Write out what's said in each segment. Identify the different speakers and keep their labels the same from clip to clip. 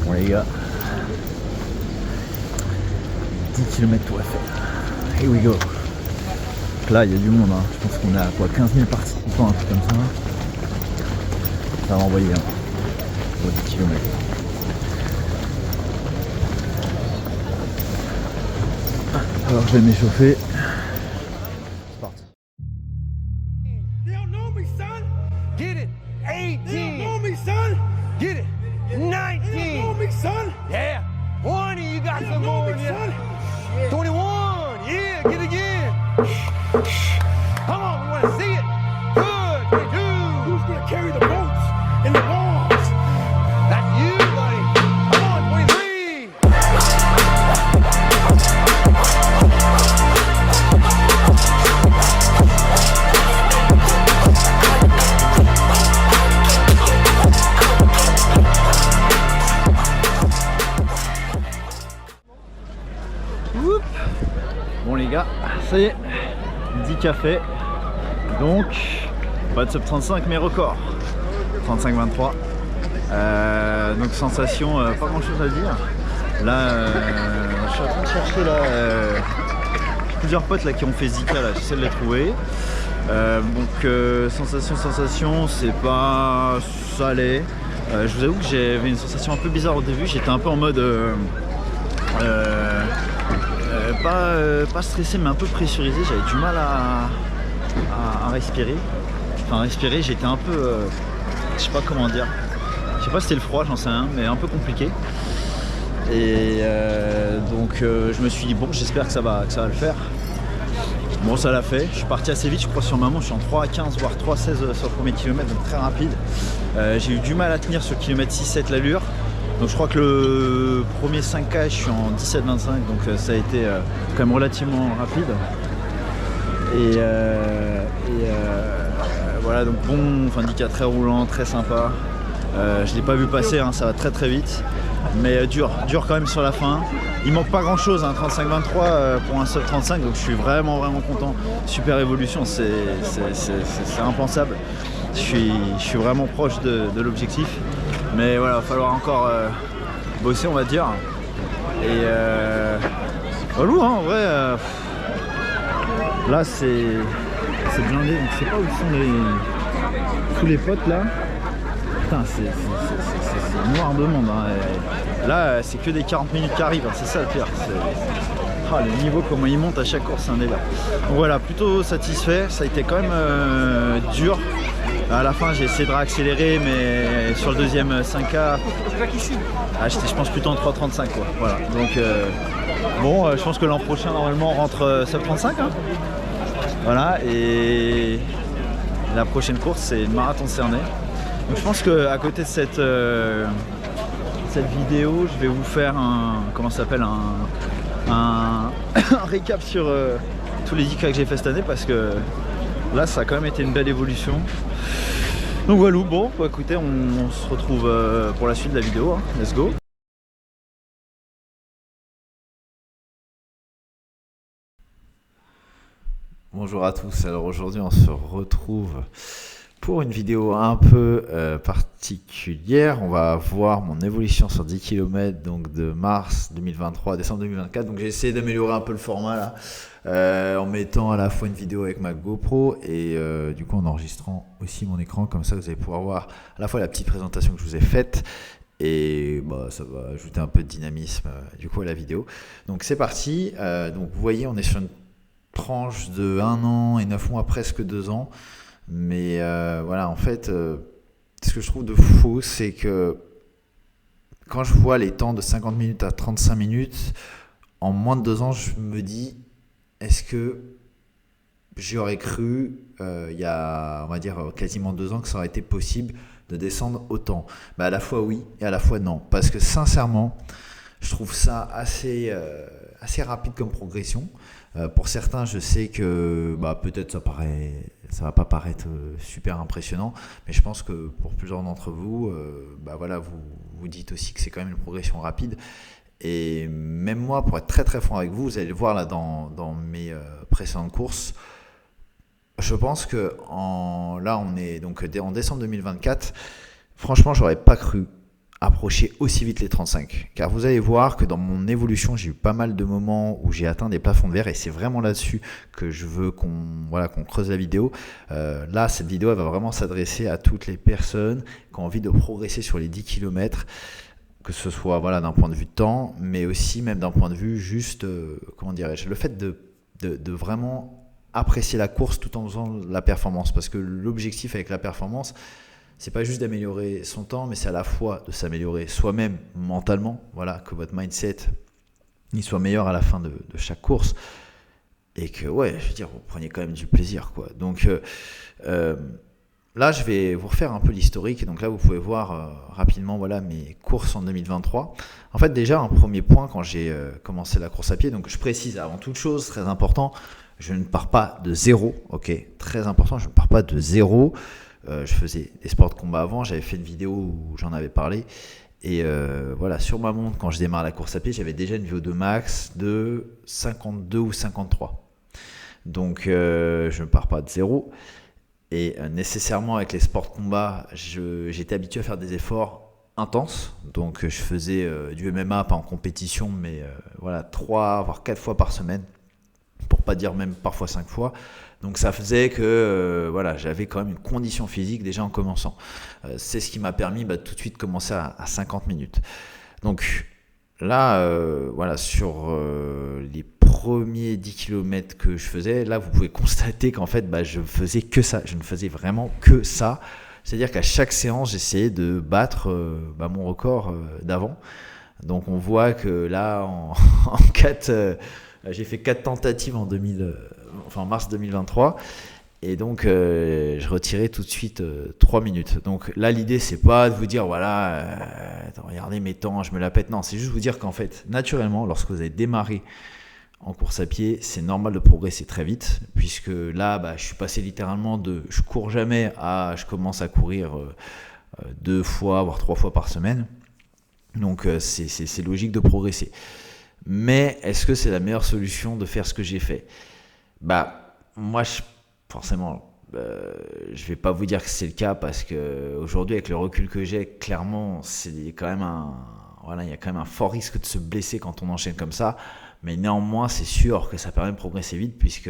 Speaker 1: Bon les gars, 10 km tout à faire. Here we go. Donc là il y a du monde, hein. Je pense qu'on a quoi, 15 000 participants, un truc comme ça. Ça va envoyer pour 10 km. Alors je vais m'échauffer. C'est parti.
Speaker 2: You don't know me, son.
Speaker 3: Get it. 18.
Speaker 2: You don't know me, son.
Speaker 3: Get it.
Speaker 2: You don't know
Speaker 3: 19.
Speaker 2: me, son.
Speaker 3: Yeah. 20. You got
Speaker 2: You
Speaker 3: some
Speaker 2: don't know
Speaker 3: more
Speaker 2: me,
Speaker 3: in you.
Speaker 2: son.
Speaker 3: 21. Yeah. Get it again. Come on. We want to see it. Good. 22.
Speaker 2: Who's gonna carry the boats and the walls?
Speaker 3: That's you, buddy. Come on. 23.
Speaker 1: Oup. Bon les gars, ça y est, 10 cafés. Donc, pas de sub 35 mais record. 35-23. Donc sensation, pas grand chose à dire. Là, je suis en train de chercher là. J'ai plusieurs potes là qui ont fait Zika là, j'essaie de les trouver. Sensation, c'est pas salé. Je vous avoue que j'avais une sensation un peu bizarre au début. J'étais un peu en mode pas stressé mais un peu pressurisé. J'avais du mal à respirer. Enfin respirer, j'étais un peu je sais pas comment dire. Je sais pas si c'était le froid, j'en sais rien, mais un peu compliqué. Et donc je me suis dit bon, j'espère que ça va le faire. Bon, ça l'a fait. Je suis parti assez vite, je crois sur ma montre, je suis en 3,15 voire 3,16 sur le premier kilomètre, donc très rapide. J'ai eu du mal à tenir sur le kilomètre 6-7 l'allure. Donc je crois que le premier 5K, je suis en 17-25, donc ça a été quand même relativement rapide. Et voilà, donc bon, enfin indicateur très roulant, très sympa. Je l'ai pas vu passer, hein, ça va très très vite. Mais dur quand même sur la fin. Il manque pas grand chose, hein, 35-23 pour un sub 35, donc je suis vraiment content. Super évolution, c'est impensable. Je suis vraiment proche de l'objectif. Mais voilà, il va falloir encore bosser, on va dire. Et relou, hein, en vrai. Là, c'est blindé, donc je sais pas où sont tous les potes là. Putain, c'est noir de monde, hein. Et là, c'est que des 40 minutes qui arrivent, hein. C'est ça le pire. Le niveau, comment il monte à chaque course, c'est un délire. Donc voilà, plutôt satisfait. Ça a été quand même dur. À la fin, j'ai essayé de réaccélérer, mais sur le deuxième 5K, j'étais, je pense, plutôt en 3,35 quoi. Voilà. Donc bon, je pense que l'an prochain, normalement, on rentre sub 35. Hein. Voilà. Et la prochaine course, c'est le marathon de Cernay. Donc je pense qu'à côté de cette vidéo, je vais vous faire un récap sur tous les 10K que j'ai fait cette année, parce que là ça a quand même été une belle évolution. Donc voilà, bon, bah, écoutez, on se retrouve pour la suite de la vidéo, hein. Let's go. Bonjour à tous, alors aujourd'hui on se retrouve pour une vidéo un peu particulière. On va voir mon évolution sur 10 km, donc de mars 2023 à décembre 2024. Donc j'ai essayé d'améliorer un peu le format là, en mettant à la fois une vidéo avec ma GoPro et du coup en enregistrant aussi mon écran. Comme ça vous allez pouvoir voir à la fois la petite présentation que je vous ai faite et bah, ça va ajouter un peu de dynamisme du coup à la vidéo. Donc c'est parti. Donc vous voyez, on est sur une tranche de 1 an et 9 mois, presque 2 ans. Mais voilà, en fait, ce que je trouve de fou, c'est que quand je vois les temps de 50 minutes à 35 minutes, en moins de 2 ans, je me dis, est-ce que j'aurais cru, il y a, on va dire, quasiment 2 ans, que ça aurait été possible de descendre autant? À la fois oui et à la fois non. Parce que sincèrement, je trouve ça assez rapide comme progression. Pour certains, je sais que peut-être ça va pas paraître super impressionnant, mais je pense que pour plusieurs d'entre vous, voilà, vous dites aussi que c'est quand même une progression rapide. Et même moi, pour être très très franc avec vous, vous allez le voir là dans mes précédentes courses, je pense que là on est donc en décembre 2024. Franchement, j'aurais pas cru approcher aussi vite les 35. Car vous allez voir que dans mon évolution, j'ai eu pas mal de moments où j'ai atteint des plafonds de verre et c'est vraiment là-dessus que je veux qu'on creuse la vidéo. Là, cette vidéo elle va vraiment s'adresser à toutes les personnes qui ont envie de progresser sur les 10 km, que ce soit d'un point de vue de temps, mais aussi même d'un point de vue juste, le fait de vraiment apprécier la course tout en faisant la performance. Parce que l'objectif avec la performance, c'est pas juste d'améliorer son temps, mais c'est à la fois de s'améliorer soi-même mentalement, que votre mindset il soit meilleur à la fin de chaque course et que vous preniez quand même du plaisir, quoi. Donc là, je vais vous refaire un peu l'historique. Et donc là, vous pouvez voir rapidement mes courses en 2023. En fait, déjà, un premier point, quand j'ai commencé la course à pied, donc je précise avant toute chose, très important, je ne pars pas de zéro, ok, très important, je ne pars pas de zéro. Je faisais des sports de combat avant, j'avais fait une vidéo où j'en avais parlé. Et sur ma montre, quand je démarre la course à pied, j'avais déjà une VO2 max de 52 ou 53. Donc je ne pars pas de zéro. Et nécessairement avec les sports de combat, j'étais habitué à faire des efforts intenses. Donc je faisais du MMA, pas en compétition, mais 3 voire 4 fois par semaine, pour pas dire même parfois 5 fois. Donc ça faisait que j'avais quand même une condition physique déjà en commençant. C'est ce qui m'a permis tout de suite commencer à 50 minutes. Donc là, sur les premiers 10 km que je faisais, là vous pouvez constater qu'en fait je faisais que ça. Je ne faisais vraiment que ça. C'est-à-dire qu'à chaque séance, j'essayais de battre mon record d'avant. Donc on voit que là, en 4... j'ai fait 4 tentatives en mars 2023 et donc je retirais tout de suite 3 minutes. Donc là, l'idée, c'est pas de vous dire regardez mes temps, je me la pète. Non, c'est juste vous dire qu'en fait, naturellement, lorsque vous avez démarré en course à pied, c'est normal de progresser très vite, puisque là, je suis passé littéralement de je cours jamais à je commence à courir 2 fois, voire 3 fois par semaine. Donc c'est logique de progresser. Mais est-ce que c'est la meilleure solution de faire ce que j'ai fait ? Moi, forcément, je vais pas vous dire que c'est le cas, parce qu'aujourd'hui, avec le recul que j'ai, clairement, c'est quand même il y a quand même un fort risque de se blesser quand on enchaîne comme ça. Mais néanmoins, c'est sûr que ça permet de progresser vite, puisque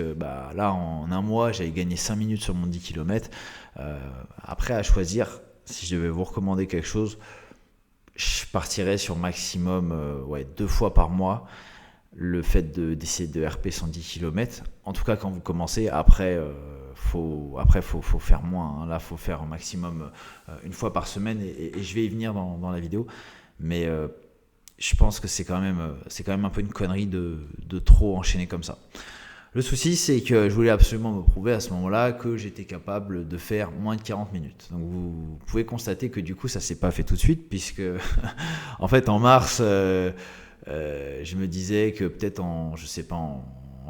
Speaker 1: là, en un mois, j'avais gagné 5 minutes sur mon 10 km. Après, à choisir, si je devais vous recommander quelque chose, je partirais sur maximum 2 fois par mois le fait d'essayer de RP 110 km. En tout cas, quand vous commencez, après, faut faire moins. Là, il faut faire un maximum 1 fois par semaine, et je vais y venir dans la vidéo. Mais je pense que c'est quand même un peu une connerie de trop enchaîner comme ça. Le souci, c'est que je voulais absolument me prouver à ce moment-là que j'étais capable de faire moins de 40 minutes. Donc vous pouvez constater que du coup, ça ne s'est pas fait tout de suite, puisque en fait, en mars, je me disais que peut-être en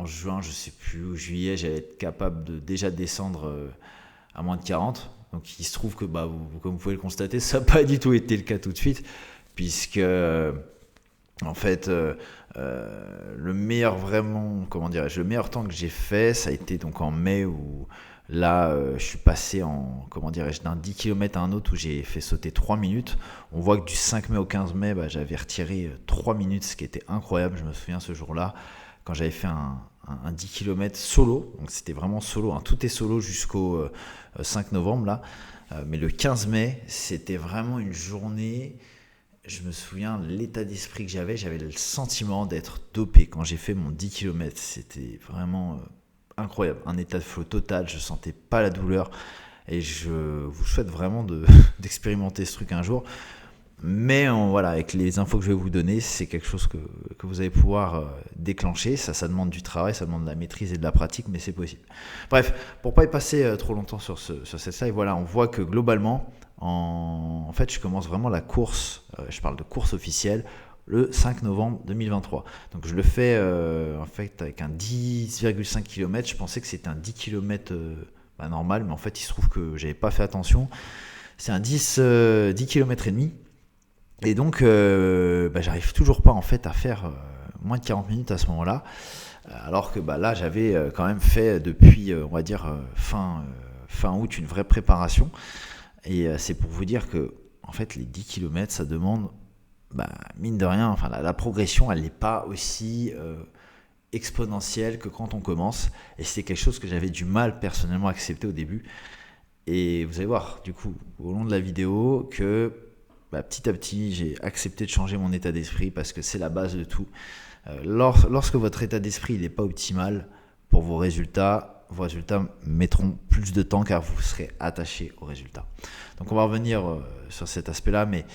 Speaker 1: juin, je sais plus, ou juillet, j'allais être capable de déjà descendre à moins de 40. Donc il se trouve que, comme vous pouvez le constater, ça n'a pas du tout été le cas tout de suite, puisque en fait, le meilleur temps que j'ai fait, ça a été donc en mai, où là, je suis passé d'un 10 km à un autre où j'ai fait sauter 3 minutes. On voit que du 5 mai au 15 mai, j'avais retiré 3 minutes, ce qui était incroyable. Je me souviens ce jour-là, quand j'avais fait un 10 km solo. Donc c'était vraiment solo, tout est solo jusqu'au 5 novembre là. Mais le 15 mai, c'était vraiment une journée... Je me souviens de l'état d'esprit que j'avais le sentiment d'être dopé quand j'ai fait mon 10 km. C'était vraiment incroyable, un état de flow total, je sentais pas la douleur, et je vous souhaite vraiment d'expérimenter ce truc un jour. Mais avec les infos que je vais vous donner, c'est quelque chose que vous allez pouvoir déclencher. Ça demande du travail, ça demande de la maîtrise et de la pratique, mais c'est possible. Bref, pour pas y passer trop longtemps sur cette slide, on voit que globalement, en fait, je commence vraiment la course, je parle de course officielle, le 5 novembre 2023. Donc je le fais en fait avec un 10,5 km. Je pensais que c'était un 10 km normal, mais en fait il se trouve que j'avais pas fait attention. C'est un 10 km et demi. Et donc j'arrive toujours pas en fait à faire moins de 40 minutes à ce moment-là. Alors que là j'avais quand même fait depuis on va dire fin août une vraie préparation. Et c'est pour vous dire que en fait, les 10 km, ça demande, mine de rien, enfin, la progression, elle n'est pas aussi exponentielle que quand on commence. Et c'est quelque chose que j'avais du mal personnellement à accepter au début. Et vous allez voir, du coup, au long de la vidéo, que petit à petit, j'ai accepté de changer mon état d'esprit parce que c'est la base de tout. Lorsque votre état d'esprit n'est pas optimal pour vos résultats mettront plus de temps car vous serez attaché aux résultats. Donc on va revenir sur cet aspect-là, mais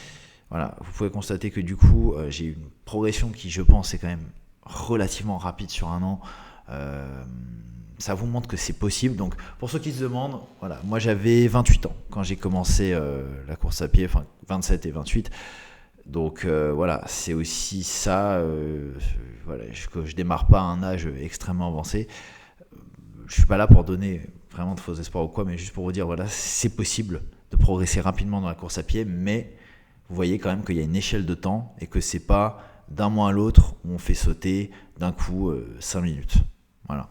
Speaker 1: voilà, vous pouvez constater que du coup, j'ai une progression qui, je pense, est quand même relativement rapide sur un an. Ça vous montre que c'est possible. Donc pour ceux qui se demandent, voilà, moi j'avais 28 ans quand j'ai commencé la course à pied, enfin 27 et 28. Donc voilà, c'est aussi ça. Voilà, je démarre pas à un âge extrêmement avancé. Je suis pas là pour donner vraiment de faux espoirs ou quoi, mais juste pour vous dire, voilà, c'est possible de progresser rapidement dans la course à pied, mais vous voyez quand même qu'il y a une échelle de temps et que c'est pas d'un mois à l'autre où on fait sauter d'un coup 5 minutes. Voilà.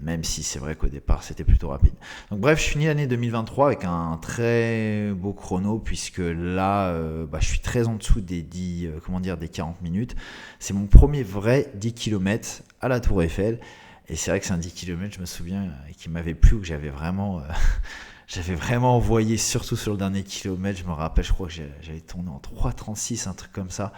Speaker 1: Même si c'est vrai qu'au départ c'était plutôt rapide. Donc bref, je finis l'année 2023 avec un très beau chrono puisque là je suis très en dessous des 40 minutes. C'est mon premier vrai 10 km à la Tour Eiffel et c'est vrai que c'est un 10 km, je me souviens, qui m'avait plu, que j'avais vraiment envoyé, surtout sur le dernier kilomètre. Je me rappelle, je crois que j'avais tourné en 3,36, un truc comme ça.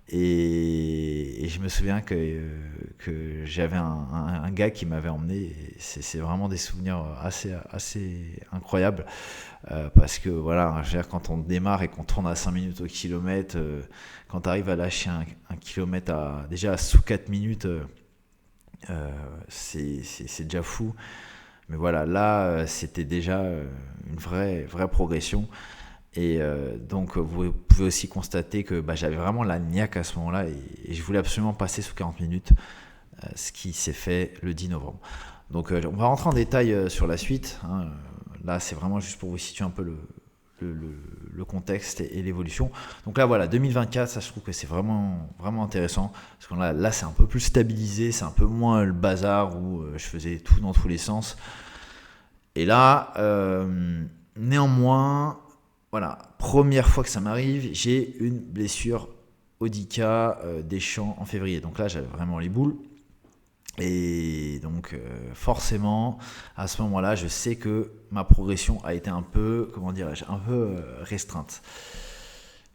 Speaker 1: Et je me souviens que j'avais un gars qui m'avait emmené. Et c'est vraiment des souvenirs assez incroyables parce que voilà, quand on démarre et qu'on tourne à 5 minutes au kilomètre, quand tu arrives à lâcher un kilomètre déjà à sous 4 minutes, c'est déjà fou. Mais voilà, là c'était déjà une vraie progression. Et donc vous pouvez aussi constater que j'avais vraiment la niaque à ce moment-là et je voulais absolument passer sous 40 minutes, ce qui s'est fait le 10 novembre. Donc on va rentrer en détail sur la suite. Là c'est vraiment juste pour vous situer un peu le contexte et l'évolution. Donc là voilà, 2024, ça je trouve que c'est vraiment intéressant parce que là c'est un peu plus stabilisé, c'est un peu moins le bazar où je faisais tout dans tous les sens. Et là, néanmoins, voilà, première fois que ça m'arrive, j'ai une blessure au 10K des Champs en février. Donc là, j'avais vraiment les boules. Et donc, forcément, à ce moment-là, je sais que ma progression a été un peu restreinte.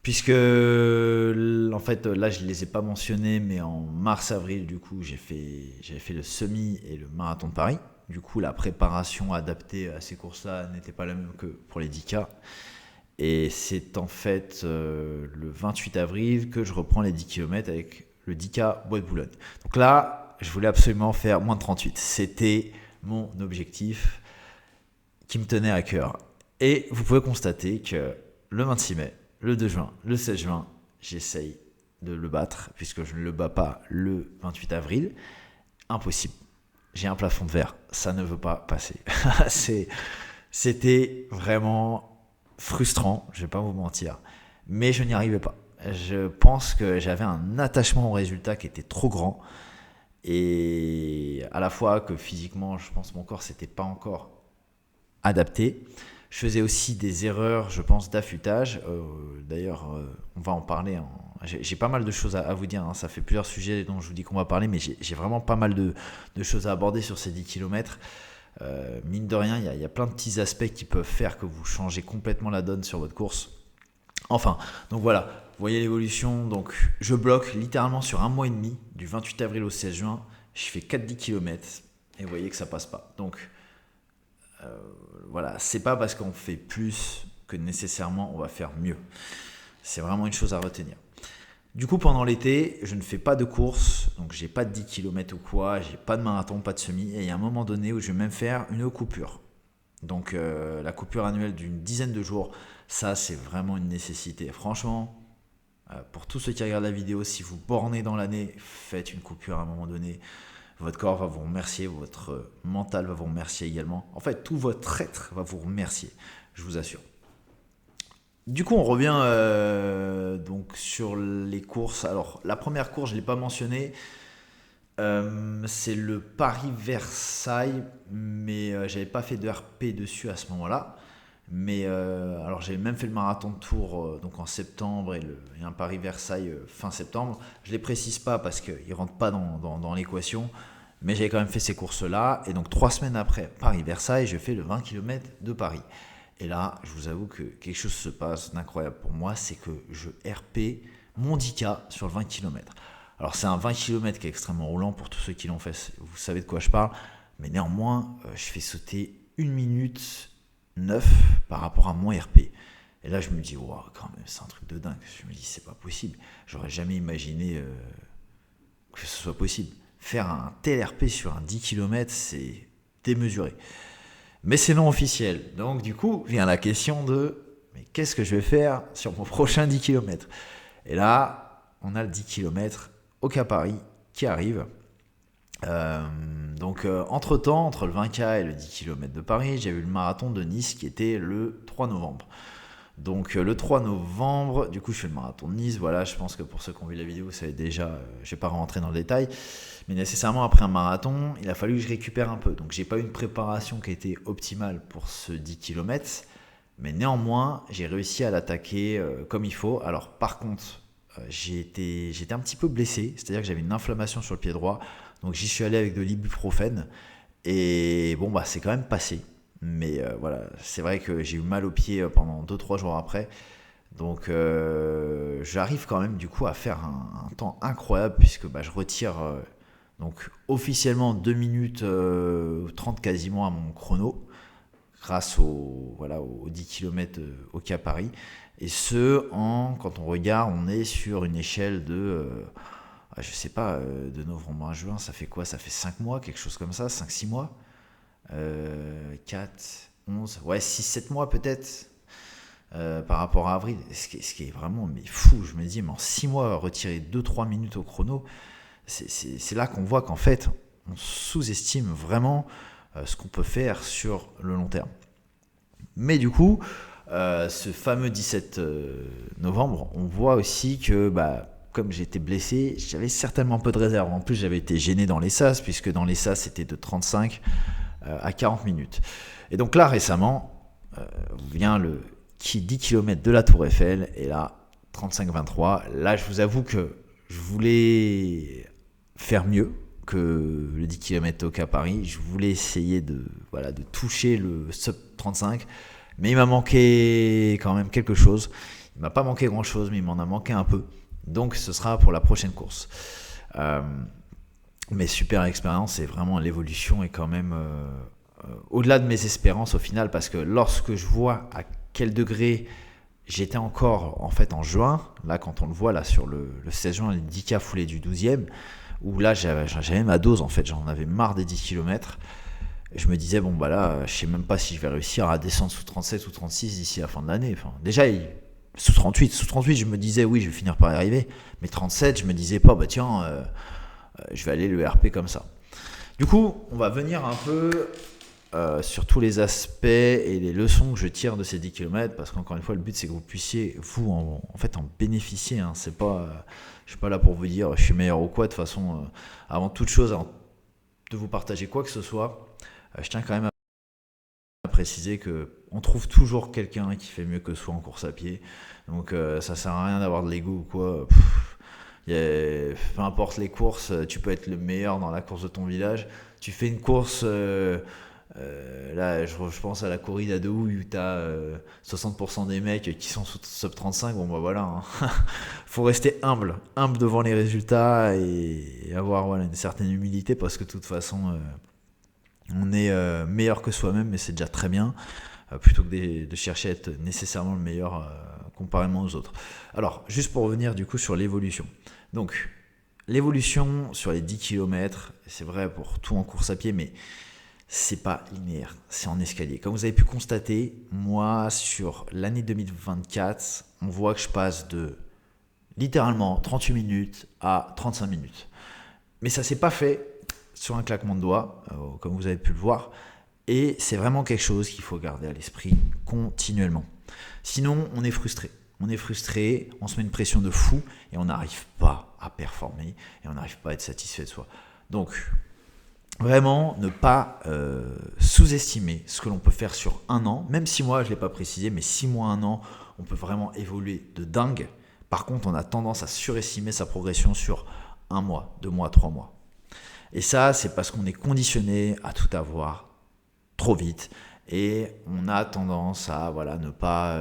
Speaker 1: Puisque, en fait, là, je ne les ai pas mentionnés, mais en mars-avril, du coup, j'avais fait le semi et le marathon de Paris. Du coup, la préparation adaptée à ces courses-là n'était pas la même que pour les 10K. Et c'est en fait le 28 avril que je reprends les 10 km avec le 10K Bois de Boulogne. Donc là, je voulais absolument faire moins de 38. C'était mon objectif qui me tenait à cœur. Et vous pouvez constater que le 26 mai, le 2 juin, le 16 juin, j'essaye de le battre puisque je ne le bats pas le 28 avril. Impossible. J'ai un plafond de verre. Ça ne veut pas passer. C'était vraiment frustrant, je ne vais pas vous mentir, mais je n'y arrivais pas. Je pense que j'avais un attachement au résultat qui était trop grand et à la fois que physiquement, je pense que mon corps s'était pas encore adapté. Je faisais aussi des erreurs, je pense, d'affûtage. D'ailleurs, on va en parler. J'ai pas mal de choses à vous dire. Ça fait plusieurs sujets dont je vous dis qu'on va parler, mais j'ai vraiment pas mal de choses à aborder sur ces 10 km. Mine de rien, il y a plein de petits aspects qui peuvent faire que vous changez complètement la donne sur votre course. Enfin, donc voilà, vous voyez l'évolution. Donc je bloque littéralement sur un mois et demi, du 28 avril au 16 juin. Je fais 4-10 km et vous voyez que ça passe pas. Donc voilà, c'est pas parce qu'on fait plus que nécessairement on va faire mieux. C'est vraiment une chose à retenir. Du coup, pendant l'été, je ne fais pas de course, donc j'ai pas de 10 km ou quoi, j'ai pas de marathon, pas de semi, et il y a un moment donné où je vais même faire une coupure. Donc la coupure annuelle d'une dizaine de jours, ça c'est vraiment une nécessité. Franchement, pour tous ceux qui regardent la vidéo, si vous bornez dans l'année, faites une coupure à un moment donné. Votre corps va vous remercier, votre mental va vous remercier également. En fait, tout votre être va vous remercier, je vous assure. Du coup, on revient donc sur les courses. Alors, la première course, je ne l'ai pas mentionnée. C'est le Paris-Versailles, mais j'avais pas fait de RP dessus à ce moment-là. Mais alors j'avais même fait le marathon de Tours donc en septembre et un Paris-Versailles fin septembre. Je ne les précise pas parce qu'ils ne rentrent pas dans l'équation. Mais j'avais quand même fait ces courses-là. Et donc 3 semaines après Paris-Versailles, je fais le 20 km de Paris. Et là, je vous avoue que quelque chose se passe d'incroyable pour moi. C'est que je RP mon 10K sur le 20 km. Alors c'est un 20 km qui est extrêmement roulant pour tous ceux qui l'ont fait. Vous savez de quoi je parle. Mais néanmoins, je fais sauter 1 minute 9 par rapport à mon RP. Et là, je me dis, wow, quand même, c'est un truc de dingue. Je me dis, c'est pas possible. J'aurais jamais imaginé que ce soit possible. Faire un tel RP sur un 10 km, c'est démesuré. Mais c'est non officiel. Donc, du coup, vient la question de, mais qu'est-ce que je vais faire sur mon prochain 10 km? Et là, on a le 10 km au Cap Paris qui arrive. Donc entre-temps, entre le 20K et le 10 km de Paris, j'ai eu le marathon de Nice qui était le 3 novembre. Donc le 3 novembre, du coup je fais le marathon de Nice, voilà, je pense que pour ceux qui ont vu la vidéo, vous savez déjà, je vais pas rentrer dans le détail, mais nécessairement après un marathon, il a fallu que je récupère un peu. Donc j'ai pas eu une préparation qui a été optimale pour ce 10 km, mais néanmoins, j'ai réussi à l'attaquer comme il faut. Alors par contre, j'étais un petit peu blessé, c'est-à-dire que j'avais une inflammation sur le pied droit. Donc j'y suis allé avec de l'ibuprofène et bon c'est quand même passé. Mais voilà, c'est vrai que j'ai eu mal au pied pendant 2-3 jours après. Donc j'arrive quand même du coup à faire un temps incroyable puisque je retire donc officiellement 2 minutes 30 quasiment à mon chrono grâce aux 10 km au Cap Paris. Et quand on regarde, on est sur une échelle de... je sais pas, de novembre à juin, ça fait quoi? Ça fait 5 mois, quelque chose comme ça, 5-6 mois 4, 11, 6-7 mois peut-être par rapport à avril, ce qui est vraiment fou. Je me dis, mais en 6 mois, retirer 2-3 minutes au chrono, c'est là qu'on voit qu'en fait, on sous-estime vraiment ce qu'on peut faire sur le long terme. Mais du coup, ce fameux 17 novembre, on voit aussi que... comme j'étais blessé, j'avais certainement un peu de réserve. En plus, j'avais été gêné dans les SAS, puisque dans les SAS, c'était de 35 à 40 minutes. Et donc là, récemment, vient le 10 km de la Tour Eiffel, et là, 35-23. Là, je vous avoue que je voulais faire mieux que le 10 km au Cap Paris. Je voulais essayer de toucher le sub 35, mais il m'a manqué quand même quelque chose. Il m'a pas manqué grand-chose, mais il m'en a manqué un peu. Donc ce sera pour la prochaine course. Mais super expérience, et vraiment l'évolution est quand même au-delà de mes espérances au final, parce que lorsque je vois à quel degré j'étais encore en fait en juin, là quand on le voit là sur le 16 juin, les 10K foulés du 12e, où là j'avais ma dose en fait, j'en avais marre des 10 km. Je me disais là je sais même pas si je vais réussir à descendre sous 37 ou 36 d'ici la fin de l'année. Enfin, déjà sous 38, je me disais oui, je vais finir par y arriver. Mais 37, je me disais pas, je vais aller le RP comme ça. Du coup, on va venir un peu sur tous les aspects et les leçons que je tire de ces 10 km, parce qu'encore une fois, le but c'est que vous puissiez, vous, en bénéficier. Hein. C'est pas, je suis pas là pour vous dire je suis meilleur ou quoi. De toute façon, avant toute chose, avant de vous partager quoi que ce soit, je tiens quand même à préciser qu'on trouve toujours quelqu'un qui fait mieux que soi en course à pied. Donc ça sert à rien d'avoir de l'ego ou quoi. Peu importe les courses, tu peux être le meilleur dans la course de ton village. Tu fais une course, là je pense à la corrida de Houille où tu as 60% des mecs qui sont sub 35. Bon voilà, hein. Faut rester humble devant les résultats et avoir une certaine humilité, parce que de toute façon on est meilleur que soi-même, mais c'est déjà très bien, plutôt que de chercher à être nécessairement le meilleur comparément aux autres. Alors, juste pour revenir du coup sur l'évolution. Donc, l'évolution sur les 10 km, c'est vrai pour tout en course à pied, mais c'est pas linéaire, c'est en escalier. Comme vous avez pu constater, moi, sur l'année 2024, on voit que je passe de littéralement 38 minutes à 35 minutes. Mais ça s'est pas fait sur un claquement de doigts, comme vous avez pu le voir, et c'est vraiment quelque chose qu'il faut garder à l'esprit continuellement. Sinon, on est frustré, on se met une pression de fou et on n'arrive pas à performer et on n'arrive pas à être satisfait de soi. Donc, vraiment ne pas sous-estimer ce que l'on peut faire sur un an. Même 6 mois, je ne l'ai pas précisé, mais 6 mois, un an, on peut vraiment évoluer de dingue. Par contre, on a tendance à surestimer sa progression sur 1 mois, 2 mois, 3 mois. Et ça, c'est parce qu'on est conditionné à tout avoir trop vite. Et on a tendance à ne pas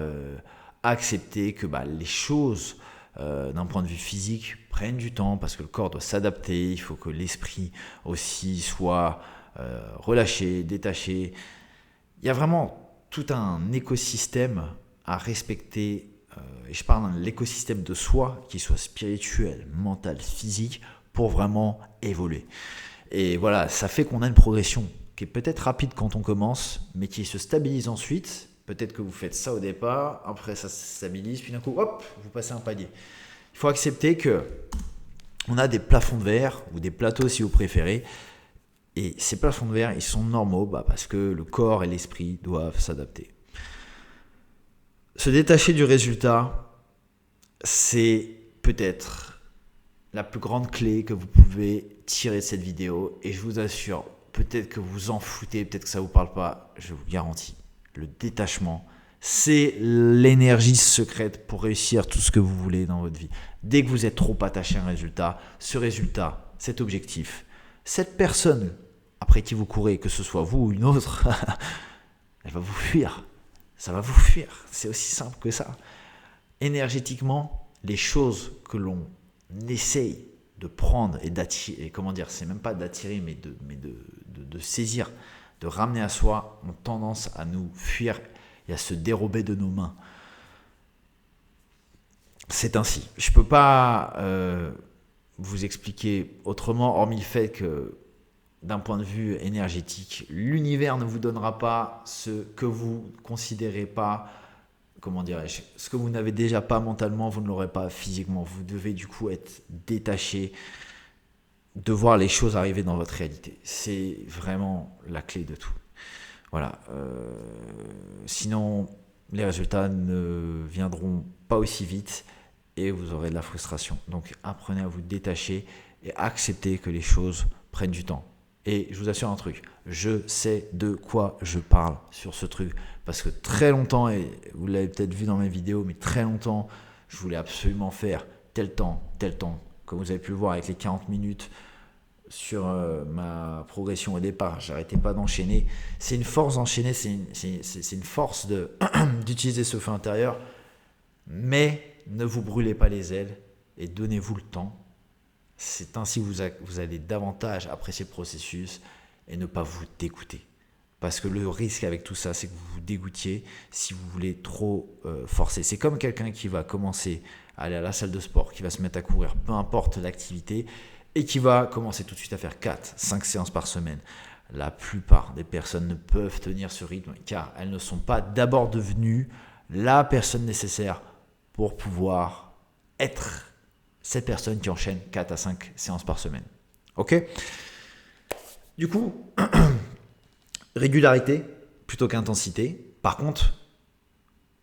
Speaker 1: accepter que les choses, d'un point de vue physique, prennent du temps parce que le corps doit s'adapter. Il faut que l'esprit aussi soit relâché, détaché. Il y a vraiment tout un écosystème à respecter. Et je parle de l'écosystème de soi, qu'il soit spirituel, mental, physique, pour vraiment évoluer. Et voilà, ça fait qu'on a une progression qui est peut-être rapide quand on commence, mais qui se stabilise ensuite. Peut-être que vous faites ça au départ, après ça se stabilise, puis d'un coup, hop, vous passez un palier. Il faut accepter que on a des plafonds de verre, ou des plateaux si vous préférez, et ces plafonds de verre, ils sont normaux parce que le corps et l'esprit doivent s'adapter. Se détacher du résultat, c'est peut-être la plus grande clé que vous pouvez tirer de cette vidéo, et je vous assure, peut-être que vous en foutez, peut-être que ça ne vous parle pas, je vous garantis. Le détachement, c'est l'énergie secrète pour réussir tout ce que vous voulez dans votre vie. Dès que vous êtes trop attaché à un résultat, ce résultat, cet objectif, cette personne après qui vous courez, que ce soit vous ou une autre, elle va vous fuir. Ça va vous fuir. C'est aussi simple que ça. Énergétiquement, les choses que l'on essaye de prendre et d'attirer, c'est même pas d'attirer, mais de saisir, de ramener à soi, ont tendance à nous fuir et à se dérober de nos mains. C'est ainsi. Je ne peux pas vous expliquer autrement, hormis le fait que d'un point de vue énergétique, l'univers ne vous donnera pas ce que vous ne considérez pas, ce que vous n'avez déjà pas mentalement, vous ne l'aurez pas physiquement. Vous devez du coup être détaché de voir les choses arriver dans votre réalité. C'est vraiment la clé de tout. Voilà. Sinon, les résultats ne viendront pas aussi vite et vous aurez de la frustration. Donc, apprenez à vous détacher et acceptez que les choses prennent du temps. Et je vous assure un truc, je sais de quoi je parle sur ce truc. Parce que très longtemps, et vous l'avez peut-être vu dans mes vidéos, mais très longtemps, je voulais absolument faire tel temps. Comme vous avez pu le voir avec les 40 minutes sur ma progression au départ, j'arrêtais pas d'enchaîner. C'est une force d'enchaîner, c'est une force d'utiliser ce feu intérieur. Mais ne vous brûlez pas les ailes et donnez-vous le temps. C'est ainsi que vous allez davantage apprécier le processus et ne pas vous dégoûter. Parce que le risque avec tout ça, c'est que vous vous dégoûtiez si vous voulez trop forcer. C'est comme quelqu'un qui va commencer à aller à la salle de sport, qui va se mettre à courir, peu importe l'activité, et qui va commencer tout de suite à faire 4-5 séances par semaine. La plupart des personnes ne peuvent tenir ce rythme car elles ne sont pas d'abord devenues la personne nécessaire pour pouvoir être cette personne qui enchaîne 4 à 5 séances par semaine. Ok ? Du coup, régularité plutôt qu'intensité. Par contre,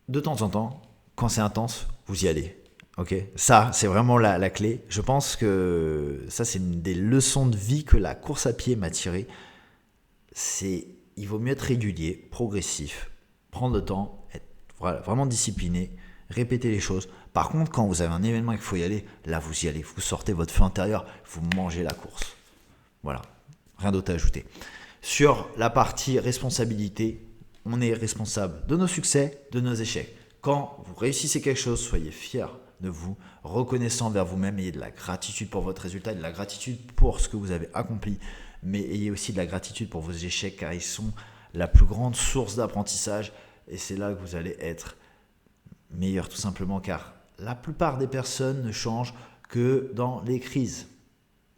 Speaker 1: de temps en temps, quand c'est intense, vous y allez. Ok ? Ça, c'est vraiment la clé. Je pense que ça, c'est une des leçons de vie que la course à pied m'a tiré. Il vaut mieux être régulier, progressif, prendre le temps, être vraiment discipliné, répéter les choses. Par contre, quand vous avez un événement et qu'il faut y aller, là, vous y allez. Vous sortez votre feu intérieur, vous mangez la course. Voilà, rien d'autre à ajouter. Sur la partie responsabilité, on est responsable de nos succès, de nos échecs. Quand vous réussissez quelque chose, soyez fiers de vous, reconnaissant envers vous-même, ayez de la gratitude pour votre résultat, de la gratitude pour ce que vous avez accompli, mais ayez aussi de la gratitude pour vos échecs car ils sont la plus grande source d'apprentissage et c'est là que vous allez être meilleur tout simplement car la plupart des personnes ne changent que dans les crises.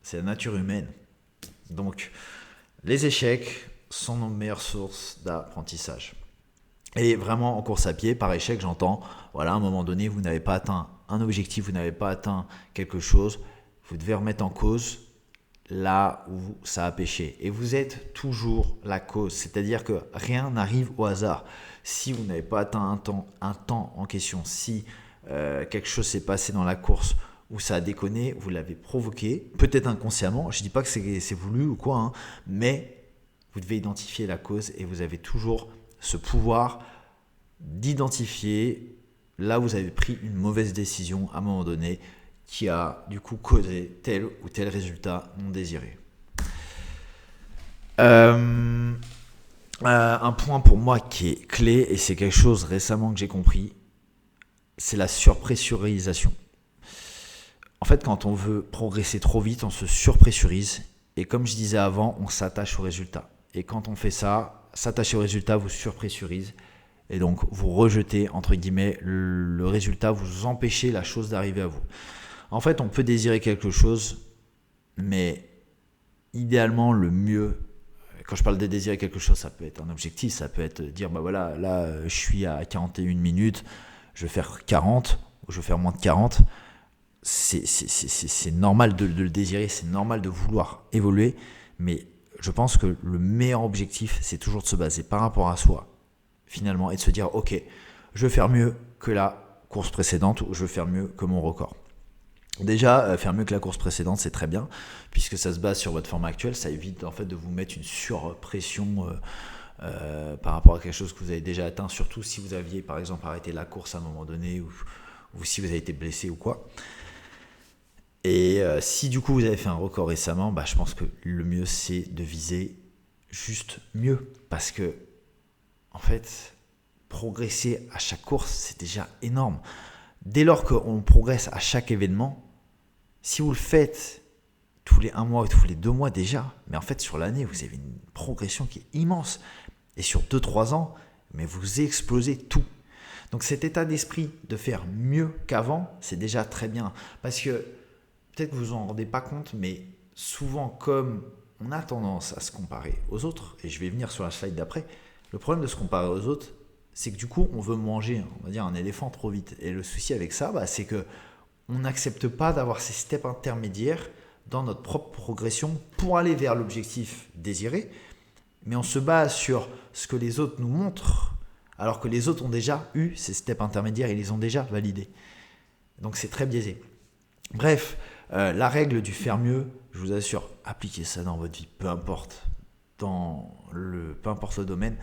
Speaker 1: C'est la nature humaine. Donc, les échecs sont nos meilleures sources d'apprentissage. Et vraiment, en course à pied, par échec, j'entends, voilà, à un moment donné, vous n'avez pas atteint un objectif, vous n'avez pas atteint quelque chose, vous devez remettre en cause là où ça a péché. Et vous êtes toujours la cause, c'est-à-dire que rien n'arrive au hasard. Si vous n'avez pas atteint un temps en question, si quelque chose s'est passé dans la course où ça a déconné, vous l'avez provoqué, peut-être inconsciemment, je ne dis pas que c'est voulu ou quoi, hein, mais vous devez identifier la cause et vous avez toujours ce pouvoir d'identifier là où vous avez pris une mauvaise décision à un moment donné qui a du coup causé tel ou tel résultat non désiré. Un point pour moi qui est clé, et c'est quelque chose récemment que j'ai compris, c'est la surpressurisation. En fait, quand on veut progresser trop vite, on se surpressurise. Et comme je disais avant, on s'attache au résultat. Et quand on fait ça, s'attacher au résultat vous surpressurise. Et donc, vous rejetez, entre guillemets, le résultat, vous empêchez la chose d'arriver à vous. En fait, on peut désirer quelque chose, mais idéalement, le mieux, quand je parle de désirer quelque chose, ça peut être un objectif, ça peut être dire, bah voilà, là, je suis à 41 minutes, je vais faire 40, ou je vais faire moins de 40. C'est normal de le désirer, c'est normal de vouloir évoluer, mais je pense que le meilleur objectif, c'est toujours de se baser par rapport à soi, finalement, et de se dire, ok, je vais faire mieux que la course précédente, ou je vais faire mieux que mon record. Déjà, faire mieux que la course précédente, c'est très bien, puisque ça se base sur votre forme actuelle, ça évite en fait de vous mettre une surpression par rapport à quelque chose que vous avez déjà atteint, surtout si vous aviez par exemple arrêté la course à un moment donné, ou si vous avez été blessé ou quoi. Et si du coup vous avez fait un record récemment, bah, je pense que le mieux c'est de viser juste mieux, parce que en fait, progresser à chaque course, c'est déjà énorme. Dès lors qu'on progresse à chaque événement, si vous le faites tous les 1 mois ou tous les 2 mois déjà, mais en fait sur l'année, vous avez une progression qui est immense. Et sur 2-3 ans, mais vous explosez tout. Donc cet état d'esprit de faire mieux qu'avant, c'est déjà très bien. Parce que peut-être que vous vous en rendez pas compte, mais souvent comme on a tendance à se comparer aux autres, et je vais venir sur la slide d'après, le problème de se comparer aux autres, c'est que du coup, on veut manger, on va dire, un éléphant trop vite. Et le souci avec ça, bah, c'est que on n'accepte pas d'avoir ces steps intermédiaires dans notre propre progression pour aller vers l'objectif désiré, mais on se base sur ce que les autres nous montrent, alors que les autres ont déjà eu ces steps intermédiaires, ils les ont déjà validés. Donc c'est très biaisé. Bref, la règle du faire mieux, je vous assure, appliquez ça dans votre vie, peu importe le domaine.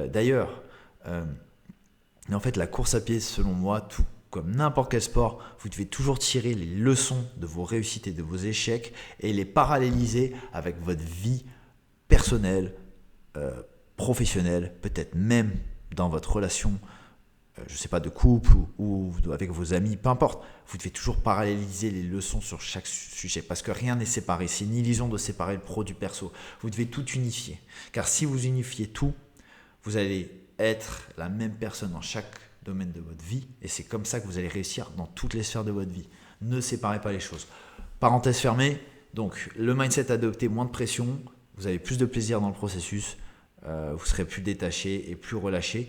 Speaker 1: D'ailleurs, en fait, la course à pied, selon moi, tout comme n'importe quel sport, vous devez toujours tirer les leçons de vos réussites et de vos échecs et les paralléliser avec votre vie personnelle, professionnelle, peut-être même dans votre relation, je ne sais pas, de couple ou avec vos amis, peu importe. Vous devez toujours paralléliser les leçons sur chaque sujet parce que rien n'est séparé. C'est une illusion de séparer le pro du perso. Vous devez tout unifier. Car si vous unifiez tout, vous allez être la même personne dans chaque domaine de votre vie et c'est comme ça que vous allez réussir dans toutes les sphères de votre vie. Ne séparez pas les choses. Parenthèse fermée, donc le mindset adopté, moins de pression, vous avez plus de plaisir dans le processus, vous serez plus détaché et plus relâché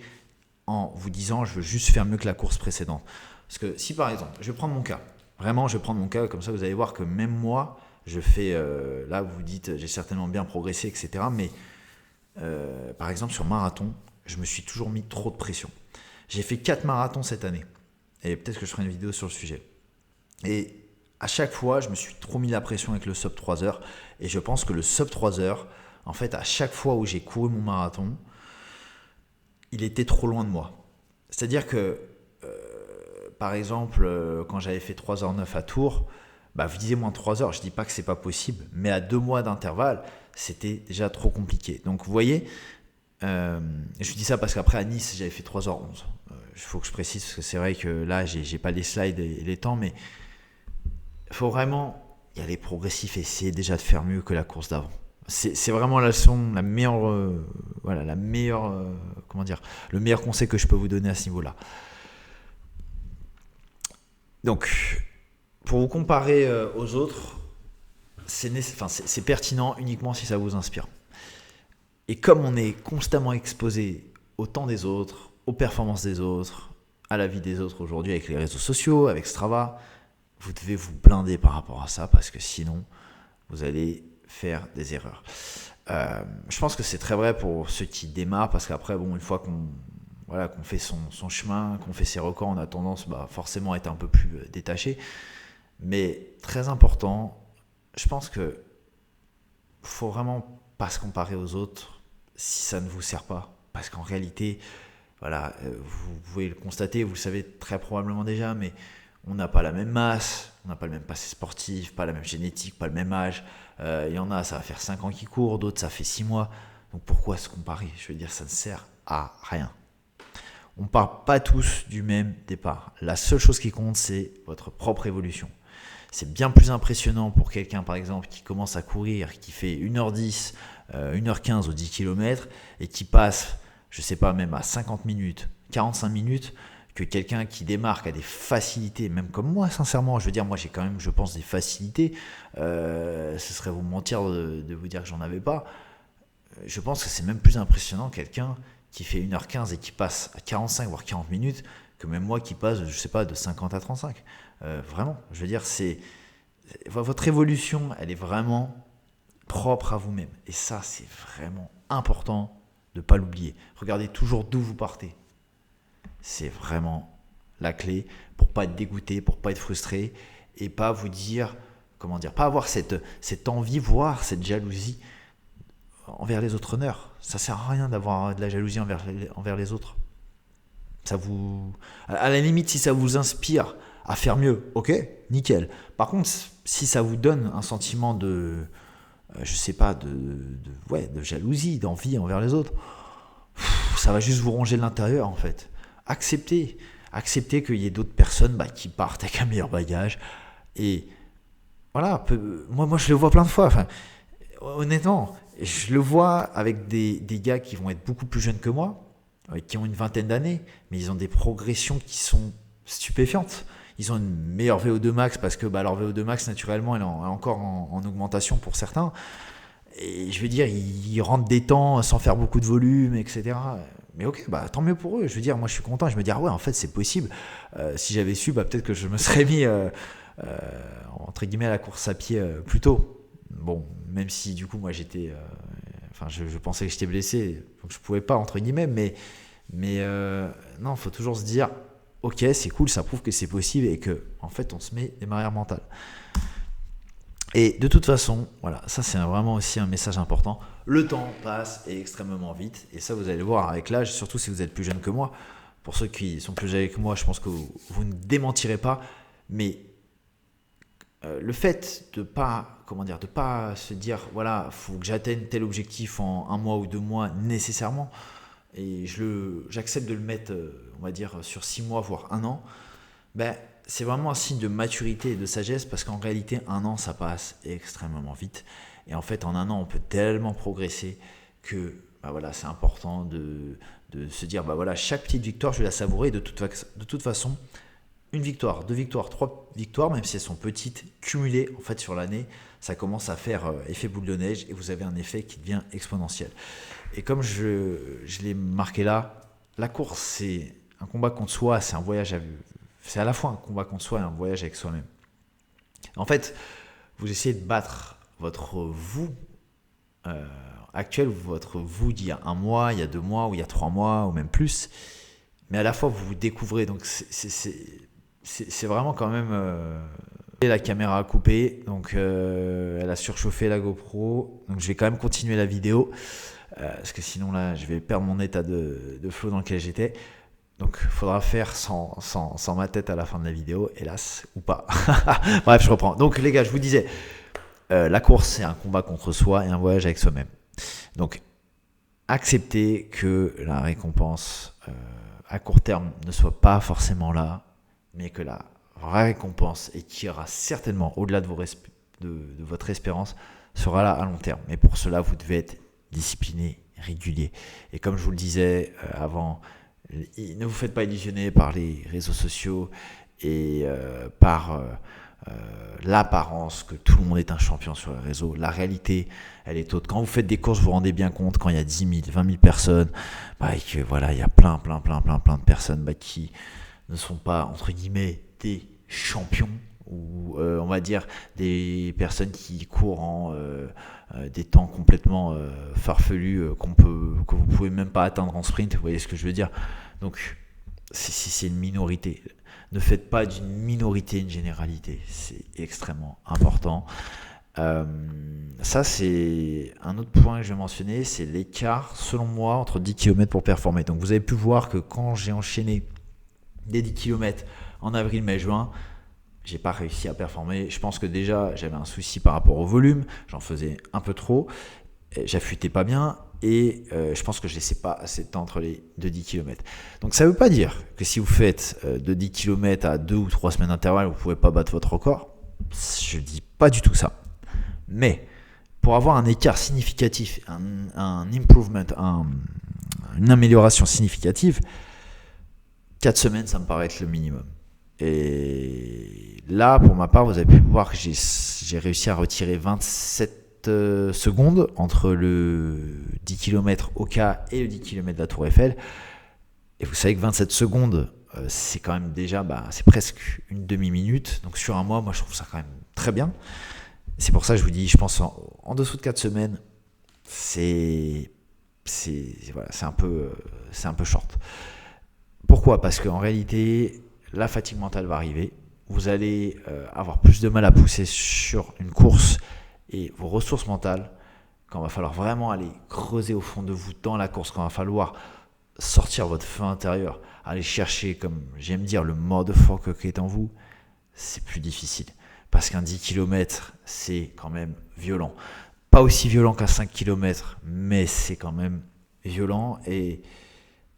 Speaker 1: en vous disant je veux juste faire mieux que la course précédente. Parce que si par exemple, je vais prendre mon cas, vraiment je vais prendre mon cas, comme ça vous allez voir que même moi, je fais, là vous vous dites j'ai certainement bien progressé, etc. Mais par exemple sur marathon, je me suis toujours mis trop de pression. J'ai fait 4 marathons cette année. Et peut-être que je ferai une vidéo sur le sujet. Et à chaque fois, je me suis trop mis la pression avec le sub 3 heures. Et je pense que le sub 3 heures, en fait, à chaque fois où j'ai couru mon marathon, il était trop loin de moi. C'est-à-dire que, par exemple, quand j'avais fait 3h09 à Tours, bah, vous disiez moins de 3 heures. Je ne dis pas que ce n'est pas possible. Mais à 2 mois d'intervalle, c'était déjà trop compliqué. Donc, vous voyez, je dis ça parce qu'après à Nice j'avais fait 3h11. Il faut que je précise parce que c'est vrai que là j'ai pas les slides et les temps, mais il faut vraiment y aller progressif et essayer déjà de faire mieux que la course d'avant. C'est vraiment la leçon, le meilleur conseil que je peux vous donner à ce niveau-là. Donc pour vous comparer aux autres, c'est pertinent uniquement si ça vous inspire. Et comme on est constamment exposé au temps des autres, aux performances des autres, à la vie des autres aujourd'hui avec les réseaux sociaux, avec Strava, vous devez vous blinder par rapport à ça parce que sinon, vous allez faire des erreurs. Je pense que c'est très vrai pour ceux qui démarrent parce qu'après, bon, une fois qu'on fait son chemin, qu'on fait ses records, on a tendance forcément à être un peu plus détaché. Mais très important, je pense que faut vraiment pas se comparer aux autres si ça ne vous sert pas. Parce qu'en réalité, voilà, vous pouvez le constater, vous le savez très probablement déjà, mais on n'a pas la même masse, on n'a pas le même passé sportif, pas la même génétique, pas le même âge. Il y en a, ça va faire 5 ans qu'ils courent, d'autres ça fait 6 mois. Donc pourquoi se comparer? Je veux dire, ça ne sert à rien. On ne part pas tous du même départ. La seule chose qui compte, c'est votre propre évolution. C'est bien plus impressionnant pour quelqu'un, par exemple, qui commence à courir, qui fait 1h10, 1h15 aux 10 km et qui passe, je ne sais pas, même à 50 minutes, 45 minutes, que quelqu'un qui démarque à des facilités, même comme moi, sincèrement. Je veux dire, moi, j'ai quand même, je pense, des facilités. Ce serait vous mentir de vous dire que j'en avais pas. Je pense que c'est même plus impressionnant quelqu'un qui fait 1h15 et qui passe à 45 voire 40 minutes que même moi qui passe, je sais pas, de 50 à 35. Vraiment, je veux dire, votre évolution, elle est vraiment propre à vous-même. Et ça, c'est vraiment important de ne pas l'oublier. Regardez toujours d'où vous partez. C'est vraiment la clé pour pas être dégoûté, pour pas être frustré et pas vous dire, pas avoir cette envie, voire cette jalousie envers les autres runners. Ça sert à rien d'avoir de la jalousie envers les autres. À la limite, si ça vous inspire à faire mieux, ok, nickel. Par contre, si ça vous donne un sentiment de jalousie, d'envie envers les autres, ça va juste vous ronger de l'intérieur en fait. Acceptez qu'il y ait d'autres personnes qui partent avec un meilleur bagage. Et voilà, moi je le vois plein de fois. Enfin, honnêtement, je le vois avec des gars qui vont être beaucoup plus jeunes que moi, qui ont une vingtaine d'années, mais ils ont des progressions qui sont stupéfiantes. Ils ont une meilleure VO2 max parce que leur VO2 max, naturellement, elle est encore en augmentation pour certains. Et je veux dire, ils rentrent des temps sans faire beaucoup de volume, etc. Mais ok, tant mieux pour eux. Je veux dire, moi je suis content. Je me dis, ouais, en fait, c'est possible. Si j'avais su, peut-être que je me serais mis, entre guillemets, à la course à pied plus tôt. Bon, même si du coup, moi j'étais. Je pensais que j'étais blessé, donc je pouvais pas, entre guillemets. Mais non, il faut toujours se dire, ok, c'est cool, ça prouve que c'est possible et que, en fait, on se met des barrières mentales. Et de toute façon, voilà, ça c'est vraiment aussi un message important. Le temps passe extrêmement vite. Et ça, vous allez le voir avec l'âge, surtout si vous êtes plus jeune que moi. Pour ceux qui sont plus âgés que moi, je pense que vous ne démentirez pas. Mais le fait de pas se dire, voilà, il faut que j'atteigne tel objectif en 1 mois ou 2 mois nécessairement. Et j'accepte de le mettre, on va dire, sur 6 mois, voire 1 an. C'est vraiment un signe de maturité et de sagesse parce qu'en réalité, 1 an, ça passe extrêmement vite. Et en fait, en 1 an, on peut tellement progresser que c'est important de se dire, chaque petite victoire, je vais la savourer. De toute façon, 1 victoire, 2 victoires, 3 victoires, même si elles sont petites, cumulées en fait sur l'année, ça commence à faire effet boule de neige et vous avez un effet qui devient exponentiel. Et comme je l'ai marqué là, la course, c'est un combat contre soi, c'est un voyage c'est à la fois un combat contre soi et un voyage avec soi-même. En fait, vous essayez de battre votre vous actuel, votre vous d'il y a 1 mois, il y a 2 mois, ou il y a 3 mois, ou même plus. Mais à la fois, vous vous découvrez. Donc, c'est vraiment quand même... La caméra a coupé, donc elle a surchauffé la GoPro. Donc, je vais quand même continuer la vidéo. Parce que sinon, là, je vais perdre mon état de flow dans lequel j'étais. Donc, il faudra faire sans ma tête à la fin de la vidéo, hélas, ou pas. Bref, je reprends. Donc, les gars, je vous disais, la course, c'est un combat contre soi et un voyage avec soi-même. Donc, acceptez que la récompense à court terme ne soit pas forcément là, mais que la vraie récompense, et qui ira certainement au-delà de votre espérance, sera là à long terme. Mais pour cela, vous devez être discipliné, régulier. Et comme je vous le disais avant, ne vous faites pas illusionner par les réseaux sociaux et par l'apparence que tout le monde est un champion sur les réseaux. La réalité, elle est autre. Quand vous faites des courses, vous vous rendez bien compte quand il y a 10 000, 20 000 personnes, que voilà, il y a plein de personnes qui ne sont pas, entre guillemets, des champions, ou on va dire des personnes qui courent en des temps complètement farfelus que vous pouvez même pas atteindre en sprint. Vous voyez ce que je veux dire? Donc c'est une minorité. Ne faites pas d'une minorité une généralité. C'est extrêmement important. Ça, c'est un autre point que je vais mentionner, c'est l'écart, selon moi, entre 10 km pour performer. Donc, vous avez pu voir que quand j'ai enchaîné des 10 km en avril, mai, juin, j'ai pas réussi à performer. Je pense que déjà, j'avais un souci par rapport au volume. J'en faisais un peu trop. J'affûtais pas bien. Et je pense que je ne laissais pas assez de temps entre les 10 km. Donc ça ne veut pas dire que si vous faites de 10 km à 2 ou 3 semaines d'intervalle, vous ne pouvez pas battre votre record. Je ne dis pas du tout ça. Mais pour avoir un écart significatif, un improvement, une amélioration significative, 4 semaines, ça me paraît être le minimum. Et là, pour ma part, vous avez pu voir que j'ai réussi à retirer 27 secondes entre le 10 km Oka et le 10 km de la Tour Eiffel. Et vous savez que 27 secondes, c'est quand même déjà, c'est presque une demi-minute. Donc sur un mois, moi je trouve ça quand même très bien. C'est pour ça que je vous dis, je pense en dessous de 4 semaines, c'est un peu short. Pourquoi ? Parce qu'en réalité, la fatigue mentale va arriver. Vous allez avoir plus de mal à pousser sur une course. Et vos ressources mentales, quand il va falloir vraiment aller creuser au fond de vous dans la course, quand il va falloir sortir votre feu intérieur, aller chercher, comme j'aime dire, le motherfucker qui est en vous, c'est plus difficile. Parce qu'un 10 km, c'est quand même violent. Pas aussi violent qu'un 5 km, mais c'est quand même violent. Et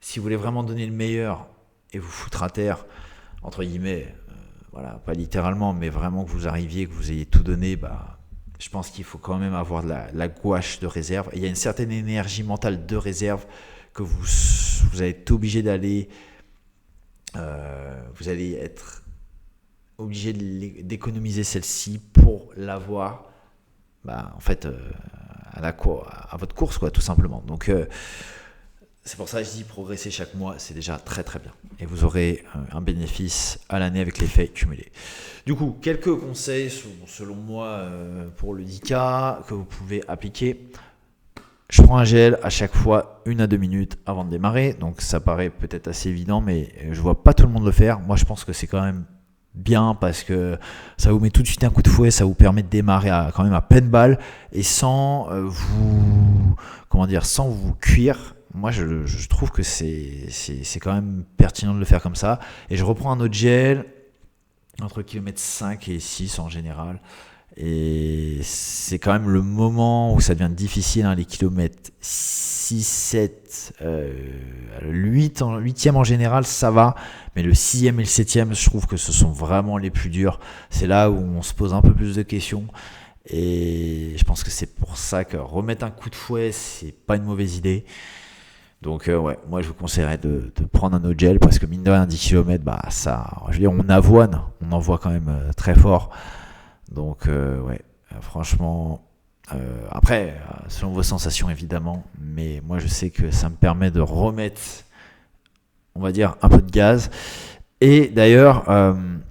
Speaker 1: si vous voulez vraiment donner le meilleur et vous foutre à terre, entre guillemets, pas littéralement, mais vraiment que vous arriviez, que vous ayez tout donné, je pense qu'il faut quand même avoir de la gouache de réserve. Et il y a une certaine énergie mentale de réserve que vous allez être obligé d'aller. Vous allez être obligé d'économiser celle-ci pour l'avoir à votre course, tout simplement. Donc, c'est pour ça que je dis progresser chaque mois, c'est déjà très très bien. Et vous aurez un bénéfice à l'année avec l'effet cumulé. Du coup, quelques conseils selon moi pour le 10K que vous pouvez appliquer. Je prends un gel à chaque fois 1 à 2 minutes avant de démarrer. Donc ça paraît peut-être assez évident, mais je vois pas tout le monde le faire. Moi je pense que c'est quand même bien parce que ça vous met tout de suite un coup de fouet, ça vous permet de démarrer quand même à pleine balle et sans vous cuire. Moi, je trouve que c'est quand même pertinent de le faire comme ça. Et je reprends un autre gel entre km 5 et 6 en général. Et c'est quand même le moment où ça devient difficile, les kilomètres 6, 7, le 8e en général, ça va. Mais le 6e et le 7e, je trouve que ce sont vraiment les plus durs. C'est là où on se pose un peu plus de questions. Et je pense que c'est pour ça que remettre un coup de fouet, c'est pas une mauvaise idée. Donc moi je vous conseillerais de prendre un autre gel parce que mine de rien 10 km, on avoine, on envoie quand même très fort. Donc franchement, après selon vos sensations évidemment, mais moi je sais que ça me permet de remettre, on va dire, un peu de gaz. Et d'ailleurs,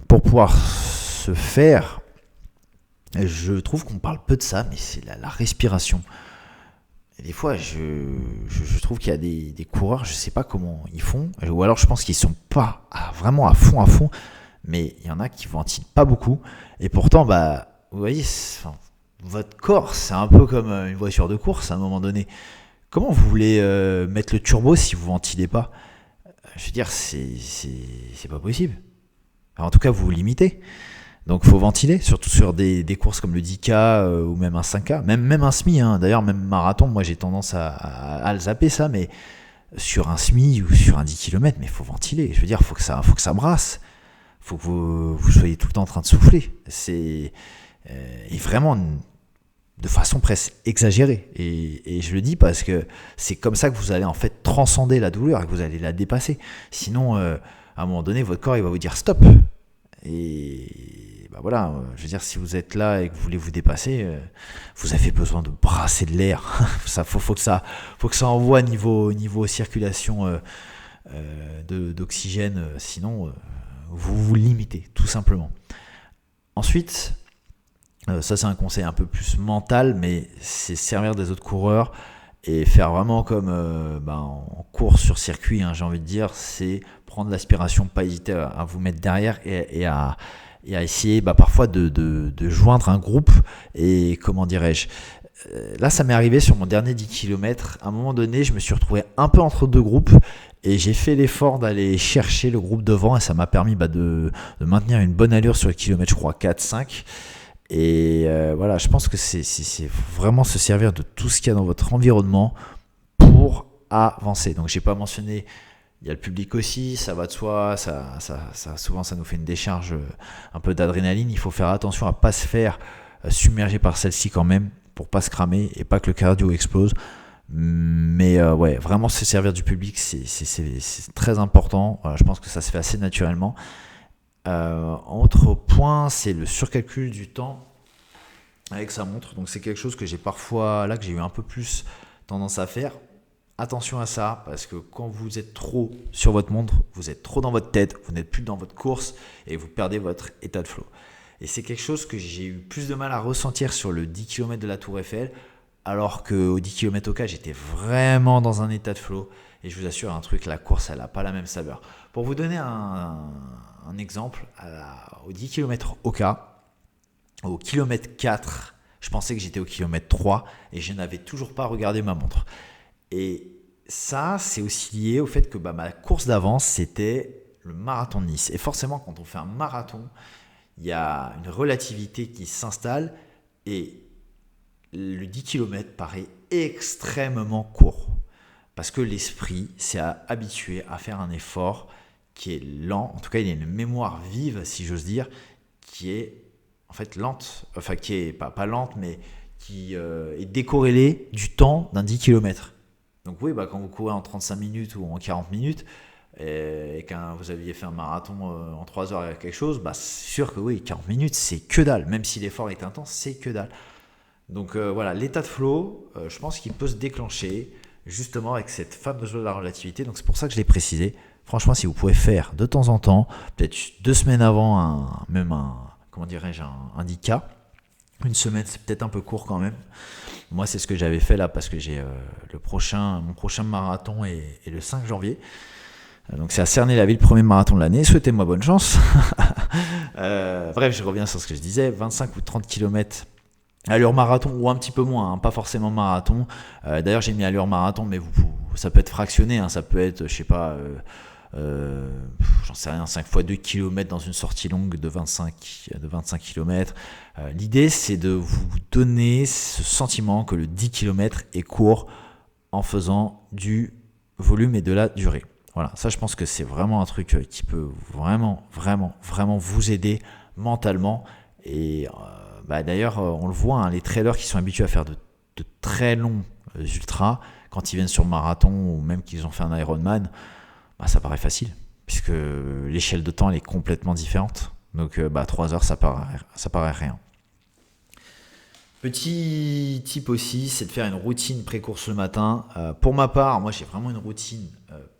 Speaker 1: pour pouvoir se faire, je trouve qu'on parle peu de ça, mais c'est la respiration. Et des fois, je trouve qu'il y a des coureurs, je ne sais pas comment ils font, ou alors je pense qu'ils ne sont pas vraiment à fond, mais il y en a qui ventilent pas beaucoup. Et pourtant, vous voyez, votre corps, c'est un peu comme une voiture de course à un moment donné. Comment vous voulez mettre le turbo si vous ventilez pas ? Je veux dire, c'est pas possible. Alors, en tout cas, vous vous limitez. Donc il faut ventiler, surtout sur des courses comme le 10K ou même un 5K, même un semi. D'ailleurs, même marathon, moi j'ai tendance à le zapper ça, mais sur un semi ou sur un 10 km, mais il faut ventiler. Je veux dire, il faut que ça brasse. Il faut que vous soyez tout le temps en train de souffler. C'est et vraiment de façon presque exagérée. Et je le dis parce que c'est comme ça que vous allez en fait transcender la douleur et que vous allez la dépasser. Sinon, à un moment donné, votre corps il va vous dire stop. Et je veux dire, si vous êtes là et que vous voulez vous dépasser, vous avez besoin de brasser de l'air. faut que ça envoie niveau circulation d'oxygène, sinon vous vous limitez tout simplement. Ensuite, ça c'est un conseil un peu plus mental, mais c'est servir des autres coureurs et faire vraiment comme en course sur circuit, hein, j'ai envie de dire, c'est prendre l'aspiration, pas hésiter à vous mettre derrière et à essayer parfois de joindre un groupe. Et comment dirais-je, là ça m'est arrivé sur mon dernier 10 km, à un moment donné je me suis retrouvé un peu entre deux groupes et j'ai fait l'effort d'aller chercher le groupe devant, et ça m'a permis de maintenir une bonne allure sur le kilomètre, je crois 4-5. Et voilà, je pense que c'est vraiment se servir de tout ce qu'il y a dans votre environnement pour avancer. Donc j'ai pas mentionné, il y a le public aussi, ça va de soi, souvent ça nous fait une décharge un peu d'adrénaline. Il faut faire attention à pas se faire submerger par celle-ci quand même, pour pas se cramer et pas que le cardio explose. Mais ouais, vraiment se servir du public, c'est très important. Voilà, je pense que ça se fait assez naturellement. Autre point, c'est le surcalcul du temps avec sa montre. Donc c'est quelque chose que j'ai parfois, là que j'ai eu un peu plus tendance à faire. Attention à ça, parce que quand vous êtes trop sur votre montre, vous êtes trop dans votre tête, vous n'êtes plus dans votre course et vous perdez votre état de flow. Et c'est quelque chose que j'ai eu plus de mal à ressentir sur le 10 km de la Tour Eiffel, alors qu'au 10 km au cas, j'étais vraiment dans un état de flow. Et je vous assure un truc, la course, elle n'a pas la même saveur. Pour vous donner un exemple, au 10 km au cas, au kilomètre 4, je pensais que j'étais au kilomètre 3 et je n'avais toujours pas regardé ma montre. Et ça, c'est aussi lié au fait que ma course d'avance, c'était le marathon de Nice. Et forcément, quand on fait un marathon, il y a une relativité qui s'installe et le 10 km paraît extrêmement court. Parce que l'esprit s'est habitué à faire un effort qui est lent. En tout cas, il y a une mémoire vive, si j'ose dire, qui est en fait lente. Enfin, qui est pas lente, mais qui est décorrélée du temps d'un 10 km. Donc oui, quand vous courez en 35 minutes ou en 40 minutes, et quand vous aviez fait un marathon en 3 heures et quelque chose, c'est sûr que oui, 40 minutes, c'est que dalle. Même si l'effort est intense, c'est que dalle. Donc voilà, l'état de flow, je pense qu'il peut se déclencher justement avec cette fameuse loi de la relativité. Donc c'est pour ça que je l'ai précisé. Franchement, si vous pouvez faire de temps en temps, peut-être 2 semaines avant un 10K, une semaine, c'est peut-être un peu court quand même. Moi, c'est ce que j'avais fait là parce que j'ai mon prochain marathon est le 5 janvier. Donc c'est à Cernay-la-Ville, premier marathon de l'année. Souhaitez-moi bonne chance. Bref, je reviens sur ce que je disais. 25 ou 30 km allure marathon ou un petit peu moins, pas forcément marathon. D'ailleurs, j'ai mis allure marathon, mais ça peut être fractionné. Ça peut être, je sais pas, j'en sais rien, 5 fois 2 km dans une sortie longue de 25 km. L'idée, c'est de vous donner ce sentiment que le 10 km est court en faisant du volume et de la durée. Voilà, ça je pense que c'est vraiment un truc qui peut vraiment, vraiment, vraiment vous aider mentalement. Et d'ailleurs, on le voit, les trailers qui sont habitués à faire de très longs ultras, quand ils viennent sur marathon ou même qu'ils ont fait un Ironman, ça paraît facile, puisque l'échelle de temps elle est complètement différente. Donc 3 heures, ça paraît rien. Petit tip aussi, c'est de faire une routine pré-course le matin. Pour ma part, moi j'ai vraiment une routine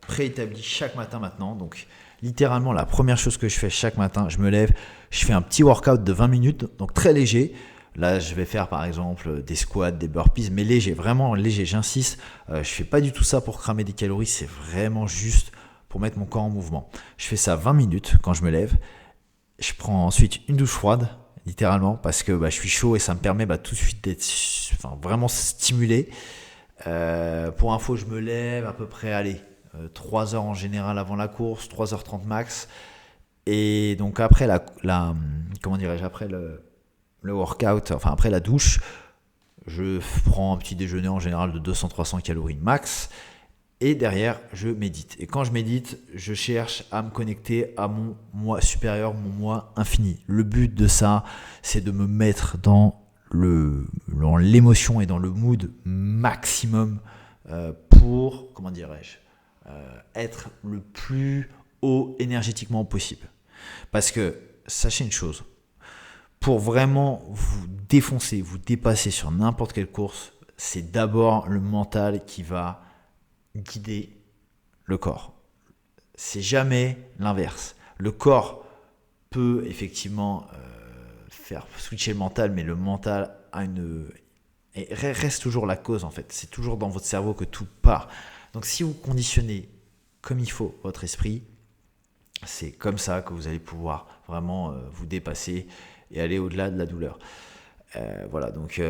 Speaker 1: préétablie chaque matin maintenant. Donc littéralement, la première chose que je fais chaque matin, je me lève, je fais un petit workout de 20 minutes, donc très léger. Là, je vais faire par exemple des squats, des burpees, mais léger, vraiment léger, j'insiste. Je fais pas du tout ça pour cramer des calories, c'est vraiment juste pour mettre mon corps en mouvement. Je fais ça 20 minutes quand je me lève. Je prends ensuite une douche froide, littéralement, parce que je suis chaud et ça me permet tout de suite d'être vraiment stimulé. Pour info, je me lève à peu près, 3 heures en général avant la course, 3h30 max. Et donc après après le workout, après la douche, je prends un petit déjeuner en général de 200-300 calories max. Et derrière, je médite. Et quand je médite, je cherche à me connecter à mon moi supérieur, mon moi infini. Le but de ça, c'est de me mettre dans l'émotion et dans le mood maximum pour, être le plus haut énergétiquement possible. Parce que, sachez une chose, pour vraiment vous défoncer, vous dépasser sur n'importe quelle course, c'est d'abord le mental qui va guider le corps. C'est jamais l'inverse. Le corps peut effectivement faire switcher le mental, mais le mental a Et reste toujours la cause, en fait. C'est toujours dans votre cerveau que tout part. Donc, si vous conditionnez comme il faut votre esprit, c'est comme ça que vous allez pouvoir vraiment vous dépasser et aller au-delà de la douleur. Voilà, donc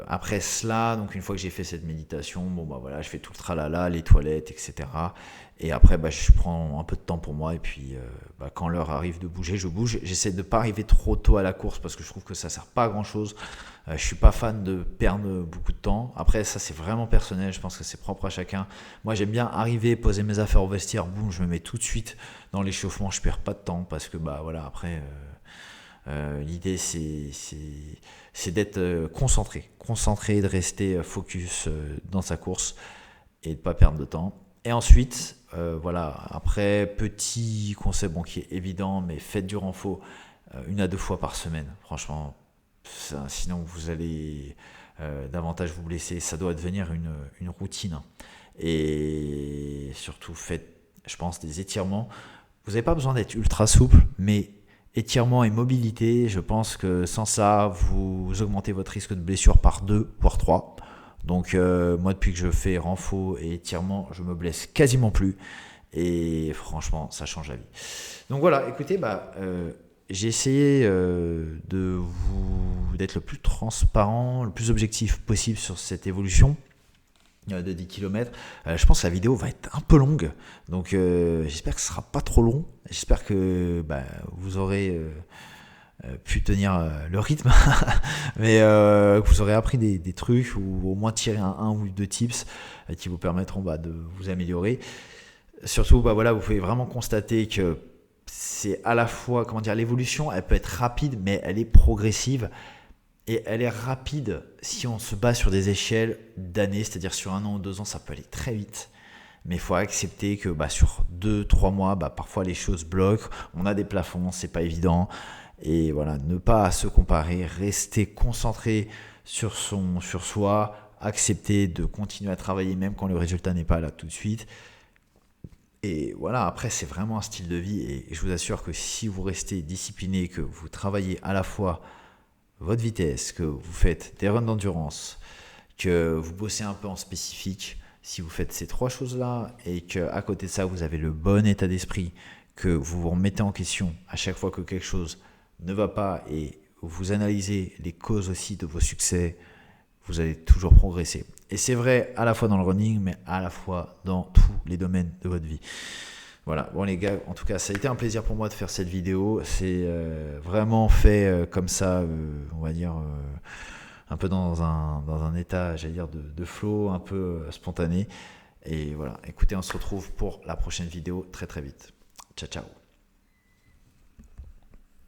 Speaker 1: après cela, donc une fois que j'ai fait cette méditation, bon bah voilà, je fais tout le tralala, les toilettes, etc. Et après, bah, je prends un peu de temps pour moi et puis bah, quand l'heure arrive de bouger, je bouge. J'essaie de ne pas arriver trop tôt à la course parce que je trouve que ça sert pas à grand chose. Je suis pas fan de perdre beaucoup de temps. Après, ça c'est vraiment personnel, je pense que c'est propre à chacun. Moi, j'aime bien arriver, poser mes affaires au vestiaire, boum, je me mets tout de suite dans l'échauffement, je perds pas de temps parce que bah voilà, après. L'idée c'est d'être concentré, de rester focus dans sa course et de ne pas perdre de temps. Et ensuite, voilà, après, petit conseil qui est évident, mais faites du renfort 1 à 2 fois par semaine. Franchement, sinon vous allez davantage vous blesser. Ça doit devenir une routine. Et surtout, faites, je pense, des étirements. Vous n'avez pas besoin d'être ultra souple, mais étirement et mobilité, je pense que sans ça, vous augmentez votre risque de blessure par 2, voire 3. Donc moi, depuis que je fais renfort et étirement, je me blesse quasiment plus. Et franchement, ça change la vie. Donc voilà, écoutez, j'ai essayé d'être le plus transparent, le plus objectif possible sur cette évolution de 10 km. Je pense que la vidéo va être un peu longue, donc j'espère que ce sera pas trop long. J'espère que vous aurez pu tenir le rythme, mais que vous aurez appris des trucs ou au moins tiré un ou 2 tips qui vous permettront de vous améliorer. Surtout, voilà, vous pouvez vraiment constater que c'est à la fois, l'évolution, elle peut être rapide, mais elle est progressive. Et elle est rapide si on se base sur des échelles d'années, c'est-à-dire sur 1 an ou 2 ans, ça peut aller très vite. Mais il faut accepter que sur 2-3 mois, parfois les choses bloquent. On a des plafonds, c'est pas évident. Et voilà, ne pas se comparer, rester concentré sur soi, accepter de continuer à travailler même quand le résultat n'est pas là tout de suite. Et voilà, après c'est vraiment un style de vie. Et je vous assure que si vous restez discipliné, que vous travaillez à la fois votre vitesse, que vous faites des runs d'endurance, que vous bossez un peu en spécifique, si vous faites ces 3 choses-là et qu'à côté de ça, vous avez le bon état d'esprit, que vous vous remettez en question à chaque fois que quelque chose ne va pas et vous analysez les causes aussi de vos succès, vous allez toujours progresser. Et c'est vrai à la fois dans le running, mais à la fois dans tous les domaines de votre vie. Voilà, bon les gars, en tout cas, ça a été un plaisir pour moi de faire cette vidéo. C'est vraiment fait comme ça, on va dire, un peu dans un état, j'allais dire, de flow, un peu spontané. Et voilà, écoutez, on se retrouve pour la prochaine vidéo très très vite. Ciao, ciao.